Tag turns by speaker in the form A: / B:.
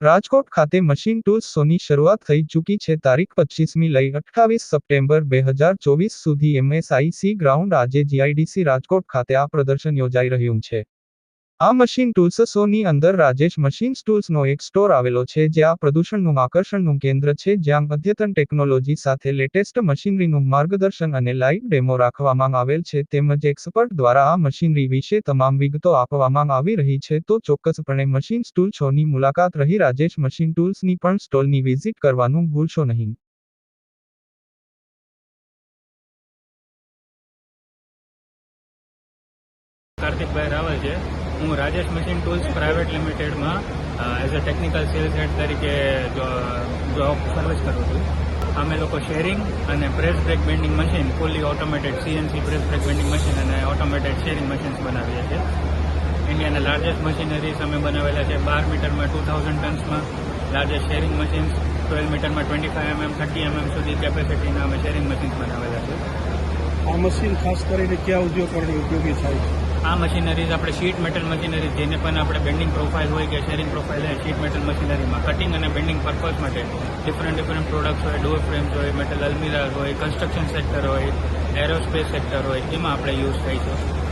A: રાજકોટ ખાતે machine tools શોની શરૂઆત થઈ ચૂકી છે। તારીખ 25મી લઈ 28 સપ્ટેમ્બર 2024 સુધી MSIC ગ્રાઉન્ડ આજે GIDC રાજકોટ ખાતે આ પ્રદર્શન યોજાઈ રહ્યું છે। આ મશીન ટૂલ્સ શોની અંદર રાજેશ મશીન ટૂલ્સનો એક સ્ટોર આવેલો છે જે આ પ્રદર્શનનું આકર્ષણનું કેન્દ્ર છે, જ્યાં અદ્યતન ટેકનોલોજી સાથે લેટેસ્ટ મશીનરીનું માર્ગદર્શન અને લાઇવ ડેમો રાખવામાં આવેલ છે, તેમજ એક્સપર્ટ દ્વારા આ મશીનરી વિશે તમામ વિગતો આપવામાં આવી રહી છે। તો ચોક્કસપણે મશીન ટૂલ શોની મુલાકાત રહી રાજેશ મશીન ટૂલ્સની પણ સ્ટોલની વિઝિટ કરવાનું ભૂલશો નહીં।
B: કાર્તિકભાઈ રાવલ છે। હું રાજેશ મશીન ટૂલ્સ પ્રાઇવેટ લિમિટેડમાં as a technical sales head તરીકે જોબ સર્વિસ કરું છું। અમે લોકો શેરિંગ અને press brake bending machine, fully automated CNC press brake bending machine અને ઓટોમેટેડ શેરિંગ મશીન્સ બનાવીએ છીએ। ઇન્ડિયાના લાર્જેસ્ટ મશીનરીઝ અમે બનાવેલા છે। 12 મીટરમાં 2000 ટન્સમાં લાર્જેસ્ટ શેરિંગ મશીન્સ, 12 મીટરમાં 25 mm 30 mm સુધી કેપેસિટીના અમે શેરિંગ મશીન્સ બનાવેલા છે।
C: આ મશીન ખાસ કરીને કયા ઉદ્યોગ માટે ઉપયોગી થાય છે?
B: આ મશીનરીઝ આપણે શીટ મેટલ મશીનરી, જેને પણ આપણે બેન્ડિંગ પ્રોફાઇલ હોય કે શેરિંગ પ્રોફાઇલ હોય, શીટ મેટલ મશીનરીમાં કટિંગ અને બેન્ડિંગ પર્પઝ માટે ડિફરન્ટ પ્રોડક્ટ્સ હોય, ડોર ફ્રેમ્સ હોય, મેટલ અલ્મિરાઝ હોય, કન્સ્ટ્રક્શન સેક્ટર હોય, એરોસ્પેસ સેક્ટર હોય, એમાં આપણે યુઝ થાય છે।